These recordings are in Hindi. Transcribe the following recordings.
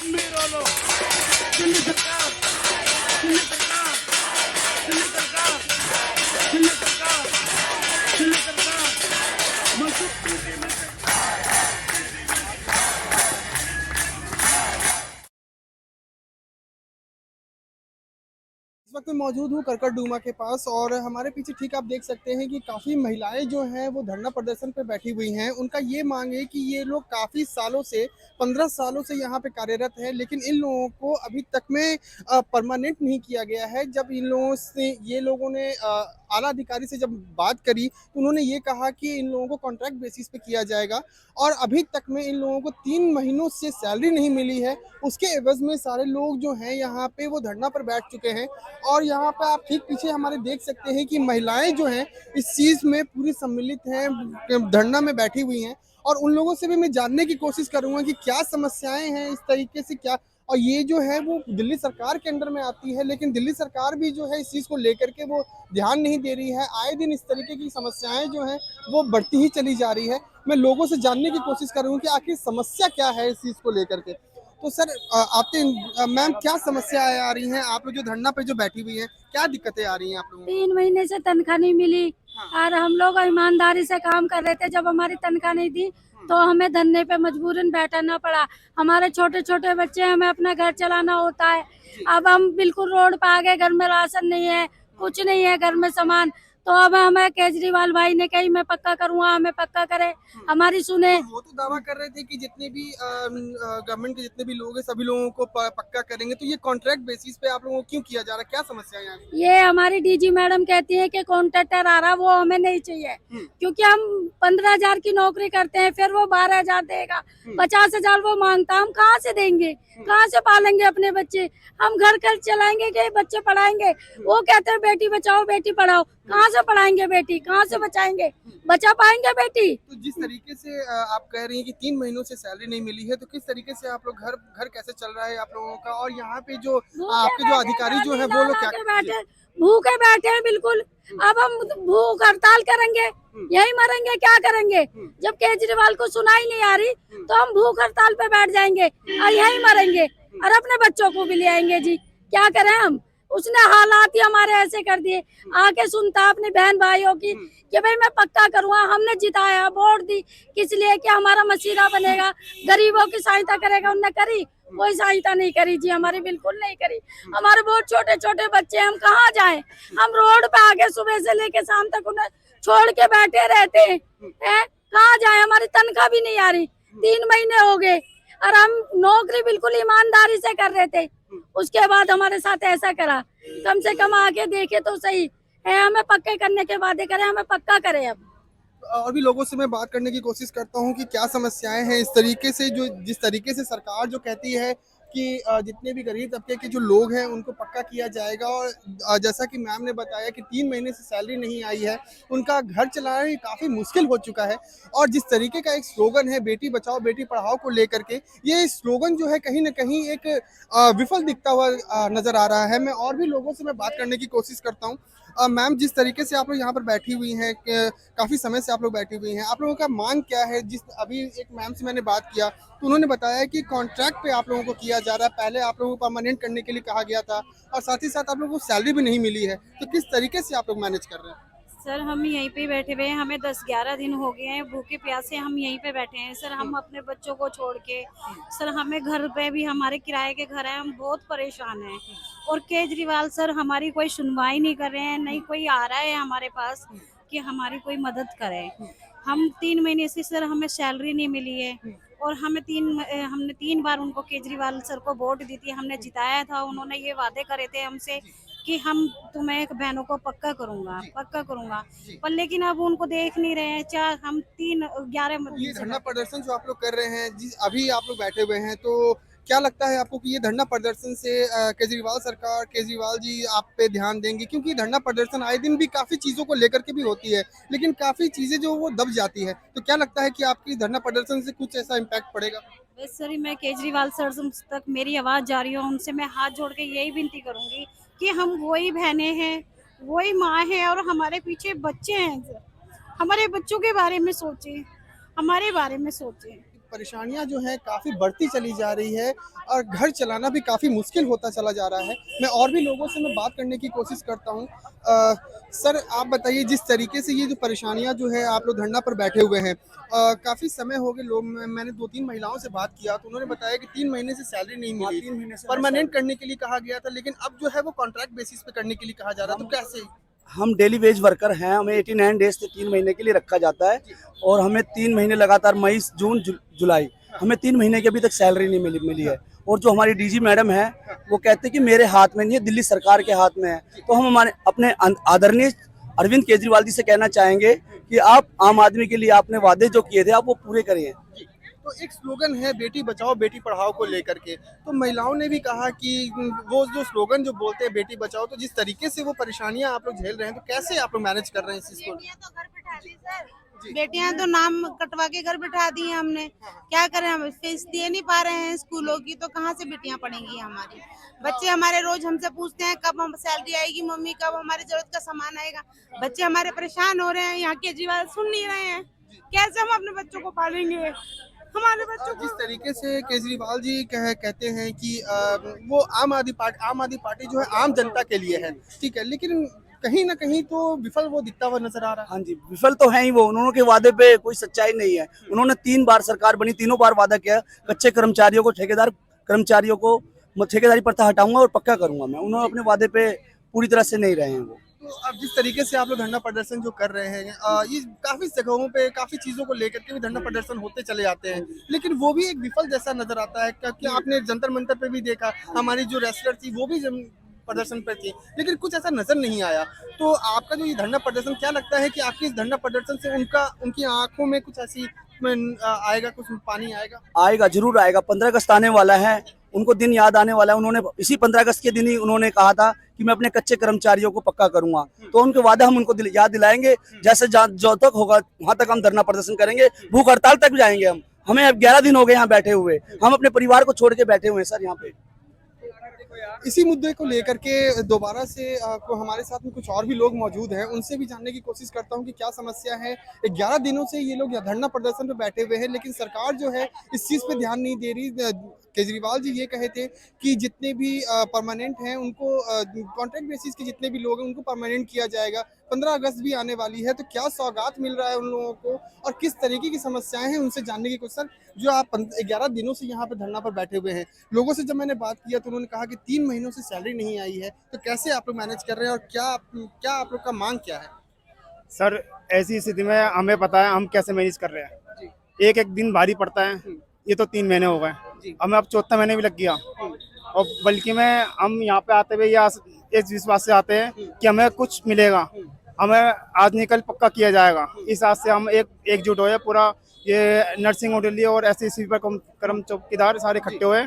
Míralo. दिल्ली सरकार, दिल्ली सरकार, दिल्ली सरकार, दिल्ली सरकार, दिल्ली सरकार, मनसुख पीटी में से इस वक्त मैं मौजूद हूँ करकटडूमा के पास और हमारे पीछे ठीक आप देख सकते हैं कि काफ़ी महिलाएं जो हैं वो धरना प्रदर्शन पे बैठी हुई हैं। उनका ये मांग है कि ये लोग काफ़ी सालों से 15 सालों से यहाँ पे कार्यरत हैं, लेकिन इन लोगों को अभी तक में परमानेंट नहीं किया गया है। जब इन लोगों से ये लोगों ने आला अधिकारी से जब बात करी तो उन्होंने ये कहा कि इन लोगों को कॉन्ट्रैक्ट बेसिस पे किया जाएगा और अभी तक में इन लोगों को 3 महीनों से सैलरी नहीं मिली है। उसके एवज में सारे लोग जो हैं यहाँ पे वो धरना पर बैठ चुके हैं और यहाँ पे आप ठीक पीछे हमारे देख सकते हैं कि महिलाएं जो हैं इस चीज में पूरी सम्मिलित हैं, धरना में बैठी हुई हैं और उन लोगों से भी मैं जानने की कोशिश करूंगा कि क्या समस्याएं हैं इस तरीके से क्या। और ये जो है वो दिल्ली सरकार के अंडर में आती है, लेकिन दिल्ली सरकार भी जो है इस चीज को लेकर के वो ध्यान नहीं दे रही है। आए दिन इस तरीके की समस्याएं जो हैं वो बढ़ती ही चली जा रही है। मैं लोगों से जानने की कोशिश करूंगा कि आखिर समस्या क्या है इस चीज को लेकर के। तो सर आपके मैम क्या समस्याएं आ रही हैं? आप लोग जो धरना पे जो बैठी हुई हैं, क्या दिक्कतें आ रही हैं आप लोगों को? 3 महीने से तनख्वाह नहीं मिली हाँ। और हम लोग ईमानदारी से काम कर रहे थे। जब हमारी तनख्वाह नहीं दी तो हमें धरने पे मजबूरन बैठना पड़ा। हमारे छोटे छोटे बच्चे हैं, हमें अपना घर चलाना होता है। अब हम बिल्कुल रोड पे आ गए, घर में राशन नहीं है, कुछ नहीं है घर में सामान। तो अब हमें केजरीवाल भाई ने कही मैं पक्का करूंगा, हमें पक्का करे, हमारी सुने। तो वो तो दावा कर रहे थे कि जितने भी गवर्नमेंट के जितने भी लोग हैं सभी लोगों को पक्का करेंगे। तो ये कॉन्ट्रैक्ट बेसिस पे आप लोगों को क्यों किया जा रहा है? क्या समस्या है यहाँ पे? ये हमारी डीजी मैडम कहती है कि कॉन्ट्रैक्टर आ रहा, वो हमें नहीं चाहिए क्योंकि हम 15,000 की नौकरी करते हैं, फिर वो 12,000 देगा, 50,000 वो मांगता, हम कहाँ से देंगे? कहाँ से पालेंगे अपने बच्चे? हम घर खर्च चलाएंगे कि बच्चे पढ़ाएंगे? वो कहते हैं बेटी बचाओ बेटी पढ़ाओ, कहाँ से पढ़ाएंगे बेटी, कहाँ से बचाएंगे, बचा पाएंगे बेटी? तो जिस तरीके से आप कह रही हैं कि 3 महीनों से सैलरी नहीं मिली है, तो किस तरीके से आप लोग घर घर कैसे चल रहा है आप लोगों का? और यहाँ पे जो आपके जो अधिकारी जो है वो लोग क्या बैठे भूखे बैठे हैं बिल्कुल। अब हम भूख हड़ताल करेंगे, यही मरेंगे, क्या करेंगे? जब केजरीवाल को सुनाई नहीं आ रही तो हम भूख हड़ताल पे बैठ जाएंगे और यही मरेंगे और अपने बच्चों को भी ले आएंगे। जी क्या करें हम? उसने हालात ही हमारे ऐसे कर दिए। आके सुनता अपनी बहन भाइयों की कि भाई मैं पक्का करूंगा, हमने जिताया, वोट दी किस लिए कि हमारा मसीहा बनेगा, गरीबों की सहायता करेगा। उनने करी? कोई सहायता नहीं करी जी, हमारी बिल्कुल नहीं करी। हमारे बहुत छोटे छोटे बच्चे, हम कहाँ जाएं? हम रोड पे आके सुबह से लेके शाम तक उन्हें छोड़ के बैठे रहते हैं। कहाँ जाएं? हमारी तनख्वाह भी नहीं आ रही, 3 महीने हो गए और हम नौकरी बिल्कुल ईमानदारी से कर रहे थे। उसके बाद हमारे साथ ऐसा करा। कम से कम आके देखे तो सही है, हमें पक्के करने के वादे करे, हमें पक्का करे। अब और भी लोगों से मैं बात करने की कोशिश करता हूँ कि क्या समस्याएं हैं इस तरीके से जो जिस तरीके से सरकार जो कहती है कि जितने भी गरीब तबके के जो लोग हैं उनको पक्का किया जाएगा। और जैसा कि मैम ने बताया कि 3 महीने से सैलरी नहीं आई है, उनका घर चलाना ही काफ़ी मुश्किल हो चुका है। और जिस तरीके का एक स्लोगन है बेटी बचाओ बेटी पढ़ाओ को लेकर के, ये स्लोगन जो है कहीं ना कहीं एक विफल दिखता हुआ नजर आ रहा है। मैं और भी लोगों से मैं बात करने की कोशिश करता हूँ। मैम जिस तरीके से आप लोग यहाँ पर बैठी हुई हैं, काफ़ी समय से आप लोग बैठी हुई हैं, आप लोगों का मांग क्या है? जिस अभी एक मैम से मैंने बात किया तो उन्होंने बताया कि कॉन्ट्रैक्ट पे आप लोगों को किया जा रहा है, पहले आप लोगों को परमानेंट करने के लिए कहा गया था और साथ ही साथ आप लोगों को सैलरी भी नहीं मिली है। तो किस तरीके से आप लोग मैनेज कर रहे हैं? सर हम यहीं पे बैठे हुए हैं, हमें 10-11 दिन हो गए हैं भूखे प्यासे, हम यहीं पे बैठे हैं सर। हम अपने बच्चों को छोड़ के सर, हमें घर पे भी, हमारे किराए के घर हैं, हम बहुत परेशान हैं। और केजरीवाल सर हमारी कोई सुनवाई नहीं कर रहे हैं, नहीं कोई आ रहा है हमारे पास कि हमारी कोई मदद करे। हम 3 महीने से सर हमें सैलरी नहीं मिली है और हमने 3 बार उनको, केजरीवाल सर को वोट दी थी, हमने जिताया था। उन्होंने ये वादे करे थे हमसे कि हम तुम्हें बहनों को पक्का करूंगा, पक्का करूंगा, पर लेकिन अब उनको देख नहीं रहे हैं। चार हम 3-11 तो ये दिन से धरना प्रदर्शन जो आप लोग कर रहे हैं, जिस अभी आप लोग बैठे हुए हैं, तो क्या लगता है आपको कि ये धरना प्रदर्शन से केजरीवाल सरकार, केजरीवाल जी आप पे ध्यान देंगे? क्योंकि धरना प्रदर्शन आए दिन भी काफी चीजों को लेकर के भी होती है, लेकिन काफी चीजें जो वो दब जाती है। तो क्या लगता है कि आपकी धरना प्रदर्शन से कुछ ऐसा इम्पैक्ट पड़ेगा? बस सर मैं केजरीवाल सर तक मेरी आवाज जा रही हो, उनसे मैं हाथ जोड़ के यही विनती करूंगी कि हम वही बहनें हैं, वही माँ है और हमारे पीछे बच्चे हैं सर। हमारे बच्चों के बारे में सोचें, हमारे बारे में सोचें। परेशानियां जो है काफ़ी बढ़ती चली जा रही है और घर चलाना भी काफ़ी मुश्किल होता चला जा रहा है। मैं और भी लोगों से मैं बात करने की कोशिश करता हूँ। सर आप बताइए, जिस तरीके से ये जो परेशानियां जो है आप लोग धरना पर बैठे हुए हैं, काफ़ी समय हो गए, मैंने 2-3 महिलाओं से बात किया तो उन्होंने बताया कि 3 महीने से सैलरी नहीं मिली, 3 महीने से परमानेंट करने के लिए कहा गया था, लेकिन अब जो है वो कॉन्ट्रैक्ट बेसिस पे करने के लिए कहा जा रहा है, तो कैसे? हम डेली वेज वर्कर हैं, हमें 89 डेज से 3 महीने के लिए रखा जाता है और हमें 3 महीने लगातार मई जून जुलाई हमें 3 महीने की अभी तक सैलरी नहीं मिली है। और जो हमारी डीजी मैडम है वो कहते हैं कि मेरे हाथ में नहीं है, दिल्ली सरकार के हाथ में है। तो हम हमारे अपने आदरणीय अरविंद केजरीवाल जी से कहना चाहेंगे कि आप आम आदमी के लिए आपने वादे जो किए थे आप वो पूरे करिए। तो एक स्लोगन है बेटी बचाओ बेटी पढ़ाओ को लेकर के, तो महिलाओं ने भी कहा कि वो जो स्लोगन जो बोलते हैं बेटी बचाओ, तो जिस तरीके से वो परेशानियां आप लोग झेल रहे हैं, तो कैसे आप लोग मैनेज कर रहे हैं इस चीज को? बेटियां तो नाम कटवा के घर बिठा दी हैं हमने, क्या करें, हम फीस दे नहीं पा रहे हैं स्कूलों की, तो कहाँ से बेटियां पढ़ेंगी हमारी? बच्चे हमारे रोज हमसे पूछते हैं कब हम सैलरी आएगी मम्मी, कब हमारी जरूरत का सामान आएगा। बच्चे हमारे परेशान हो रहे हैं, यहाँ केजरीवाल सुन नहीं रहे हैं, कैसे हम अपने बच्चों को पालेंगे? हमारे बच्चों जिस तरीके से केजरीवाल जी कहते हैं कि वो आम आदमी पार्टी जो है आम जनता के लिए है, ठीक है, लेकिन कहीं ना कहीं तो विफल वो दिखता हुआ नजर आ रहा है। हाँ जी, विफल तो है ही वो, उन्होंने के वादे पे कोई सच्चाई नहीं है। उन्होंने 3 बार सरकार बनी, तीनों बार वादा किया कच्चे कर्मचारियों को कर्मचारियों को ठेकेदारी प्रथा हटाऊंगा और पक्का करूंगा मैं। उन्होंने अपने वादे पे पूरी तरह से नहीं रहे हैं वो। तो अब जिस तरीके से आप लोग धरना प्रदर्शन जो कर रहे हैं, ये काफी जगहों पे काफी चीजों को लेकर के भी धरना प्रदर्शन होते चले जाते हैं, लेकिन वो भी एक विफल जैसा नजर आता है, क्योंकि आपने जंतर मंतर पे भी देखा, हमारी जो रेसलर थी वो भी प्रदर्शन पे थी, लेकिन कुछ ऐसा नजर नहीं आया। तो आपका जो ये धरना प्रदर्शन, क्या लगता है कि आपके इस धरना प्रदर्शन से उनकी आंखों में कुछ ऐसी आएगा, कुछ पानी आएगा? आएगा, जरूर आएगा। 15 अगस्त आने वाला है, उनको दिन याद आने वाला है। उन्होंने इसी 15 अगस्त के दिन ही उन्होंने कहा था कि मैं अपने कच्चे कर्मचारियों को पक्का करूंगा, तो उनके वादा हम उनको याद दिलाएंगे। जैसे जो तक होगा वहां तक हम धरना प्रदर्शन करेंगे, भूख हड़ताल तक जाएंगे हम। हमें अब 11 दिन हो गए यहाँ बैठे हुए, हम अपने परिवार को छोड़ के बैठे हुए हैं सर यहाँ पे। इसी मुद्दे को लेकर के दोबारा से हमारे साथ में कुछ और भी लोग मौजूद हैं, उनसे भी जानने की कोशिश करता हूं कि क्या समस्या है। 11 दिनों से ये लोग धरना प्रदर्शन पे बैठे हुए हैं, लेकिन सरकार जो है इस चीज़ पे ध्यान नहीं दे रही। केजरीवाल जी ये कहे थे कि जितने भी परमानेंट हैं उनको कॉन्ट्रैक्ट बेसिस के जितने भी लोग हैं उनको परमानेंट किया जाएगा। 15 अगस्त भी आने वाली है, तो क्या सौगात मिल रहा है उन लोगों को और किस तरीके की समस्याएं हैं, उनसे जानने की कोशिश। सर, जो आप 11 दिनों से यहाँ पे धरना पर बैठे हुए हैं, लोगों से जब मैंने बात किया तो उन्होंने कहा कि 3 महीनों से सैलरी नहीं आई है, तो कैसे आप लोग मैनेज कर रहे हैं और क्या आप लोग का मांग क्या है? सर, ऐसी स्थिति में हमें पता है हम कैसे मैनेज कर रहे हैं। एक एक दिन भारी पड़ता है, ये तो 3 महीने हो गए, हमें अब 4था महीने भी लग गया। और बल्कि हम यहाँ पे आते हुए इस विश्वास से आते हैं कि हमें कुछ मिलेगा, हमें आज निकल पक्का किया जाएगा। इस आज से हम एकजुट हुए, पूरा ये नर्सिंग ओडली और ऐसे स्वीपर कर्म चौकीदार सारे इकट्ठे हुए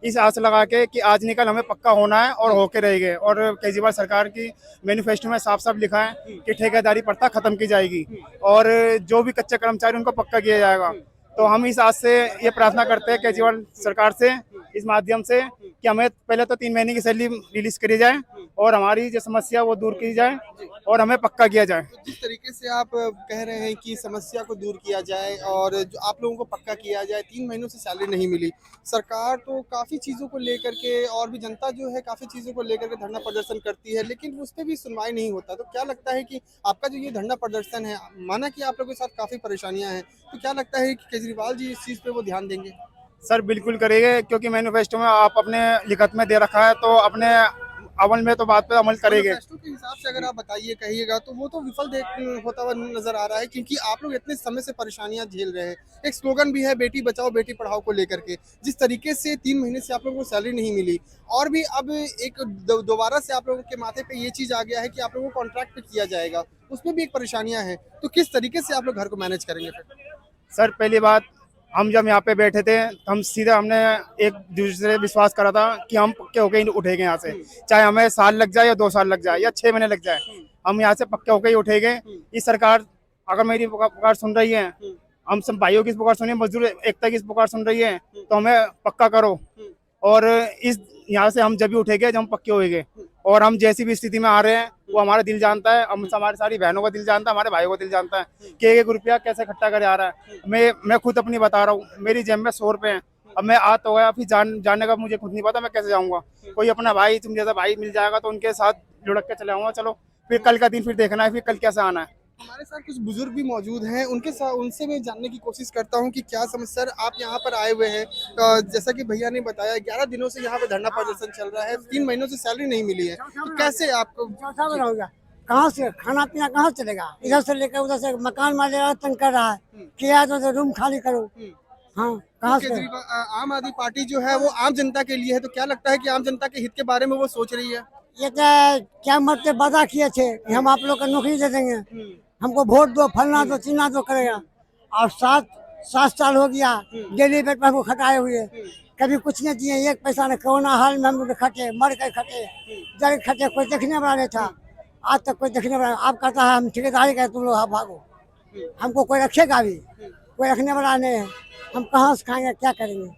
इस आस लगा के कि आज निकल हमें पक्का होना है और होके रहेंगे। और केजरीवाल सरकार की मैनिफेस्टो में साफ साफ लिखा है कि ठेकेदारी प्रथा खत्म की जाएगी और जो भी कच्चे कर्मचारी उनको पक्का किया जाएगा। तो हम इस आज से ये प्रार्थना करते हैं केजरीवाल सरकार से, इस माध्यम से, कि हमें पहले तो 3 महीने की सैलरी रिलीज करी जाए और हमारी जो समस्या वो दूर की जाए और हमें पक्का किया जाए। जिस तरीके से आप कह रहे हैं कि समस्या को दूर किया जाए और जो आप लोगों को पक्का किया जाए, 3 महीनों से सैलरी नहीं मिली, सरकार तो काफ़ी चीज़ों को लेकर के और भी जनता जो है काफ़ी चीज़ों को लेकर के धरना प्रदर्शन करती है, लेकिन उस पर भी सुनवाई नहीं होता। तो क्या लगता है कि आपका जो ये धरना प्रदर्शन है, माना कि आप लोगों के साथ काफ़ी परेशानियाँ हैं, तो क्या लगता है कि केजरीवाल जी इस चीज़ पर वो ध्यान देंगे? सर बिल्कुल करेंगे, क्योंकि मैनिफेस्टो में आप अपने लिखत में दे रखा है, तो अपने अमल में तो बात पे अमल करेंगे। मैनिफेस्टो के हिसाब से अगर आप बताइए कहिएगा तो वो तो विफल होता हुआ नजर आ रहा है, क्योंकि आप लोग इतने समय से परेशानियां झेल रहे हैं। एक स्लोगन भी है बेटी बचाओ बेटी पढ़ाओ को लेकर के, जिस तरीके से 3 महीने से आप लोगों को सैलरी नहीं मिली और भी अब एक दोबारा से आप लोगों के माथे पे ये चीज आ गया है कि आप लोगों को कॉन्ट्रैक्ट पे किया जाएगा, उसमें भी एक परेशानियां हैं। तो किस तरीके से आप लोग घर को मैनेज करेंगे फिर? सर पहली बात, हम जब यहाँ पे बैठे थे हम सीधे हमने एक दूसरे विश्वास करा था कि हम पक्के होके उठेंगे यहाँ से, चाहे हमें साल लग जाए या 2 साल लग जाए या 6 महीने लग जाए, हम यहाँ से पक्के होके ही उठेंगे। इस सरकार अगर मेरी पुकार सुन रही है, हम सब भाइयों की पुकार सुनिए, मजदूर एकता की पुकार सुन रही है, तो हमें पक्का करो और इस यहाँ से हम जब भी उठेंगे जब हम पक्के होएंगे। और हम जैसी भी स्थिति में आ रहे हैं वो हमारा दिल जानता है, हम हमारी सारी बहनों का दिल जानता है, हमारे भाइयों का दिल जानता है कि एक रुपया कैसे इकट्ठा करे आ रहा है। मैं खुद अपनी बता रहा हूँ, मेरी जेब में 100 रुपये हैं। अब मैं आ तो गया, फिर जाने का मुझे खुद नहीं पता मैं कैसे जाऊंगा। कोई अपना भाई तुम जैसा भाई मिल जाएगा तो उनके साथ लुढ़क के चले आऊंगा। चलो फिर कल का दिन फिर देखना है, फिर कल कैसे आना है। हमारे साथ कुछ बुजुर्ग भी मौजूद हैं, उनके साथ उनसे मैं जानने की कोशिश करता हूं कि क्या समस्या है। आप यहां पर आए हुए हैं, जैसा कि भैया ने बताया 11 दिनों से यहां पर धरना प्रदर्शन चल रहा है, 3 महीनों से सैलरी नहीं मिली है, तो कैसे आपको चौथा बना हो गया, कहाँ से खाना पीना कहाँ से चलेगा? इधर से लेकर उधर से मकान मालिक वाला तंग कर रहा है, किराया तो रूम खाली करो। हाँ, कहाँ से? केजरीवाल आम आदमी पार्टी जो है वो आम जनता के लिए है, तो क्या लगता है कि आम जनता के हित के बारे में वो सोच रही है? ये तो क्या मत से वादा किए थे कि हम आप लोग को नौकरी दे देंगे, हमको वोट दो, फलना दो, चिन्ना दो करेगा। और 7 साल हो गया डेली बेट पर हमको खटाए हुए, कभी कुछ नहीं दिए, एक पैसा नहीं। कोरोना हाल में हम लोग खटे, मर गए खटे, जड़ खटे, कोई देखने वाला नहीं था। आज तक कोई देखने वाला, आप कहता है हम ठेकेदारी करें, तुम लोग भागो, हमको कोई रखेगा भी, कोई रखने वाला नहीं है। हम कहाँ से खाएंगे, क्या करेंगे?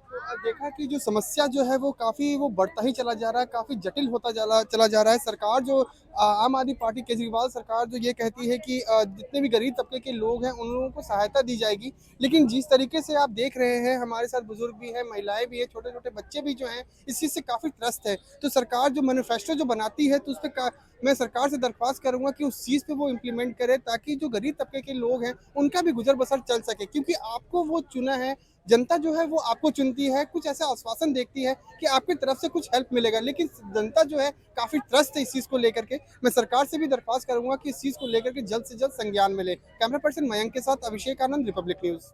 तो अब देखा कि जो समस्या जो है वो काफ़ी वो बढ़ता ही चला जा रहा है, काफ़ी जटिल होता चला जा रहा है। सरकार जो आम आदमी पार्टी केजरीवाल सरकार जो ये कहती है कि जितने भी गरीब तबके के लोग हैं उन लोगों को सहायता दी जाएगी, लेकिन जिस तरीके से आप देख रहे हैं हमारे साथ बुजुर्ग भी हैं, महिलाएं भी हैं, छोटे छोटे बच्चे भी जो हैं इस चीज़ से काफ़ी त्रस्त है। तो सरकार जो मैनिफेस्टो जो बनाती है तो उस पर मैं सरकार से दरख्वास्त करूंगा कि उस चीज़ पे वो इम्प्लीमेंट करे, ताकि जो गरीब तबके के लोग हैं उनका भी गुजर बसर चल सके, क्योंकि आपको वो चुना है, जनता जो है वो आपको चुनती है, कुछ ऐसा आश्वासन देखती है कि आपकी तरफ से कुछ हेल्प मिलेगा, लेकिन जनता जो है काफ़ी त्रस्त है इस चीज़ को लेकर के। मैं सरकार से भी दरख्वास्त करूंगा कि इस चीज़ को लेकर के जल्द से जल्द संज्ञान मिले। कैमरा पर्सन मयंक के साथ अभिषेक आनंद, रिपब्लिक न्यूज़।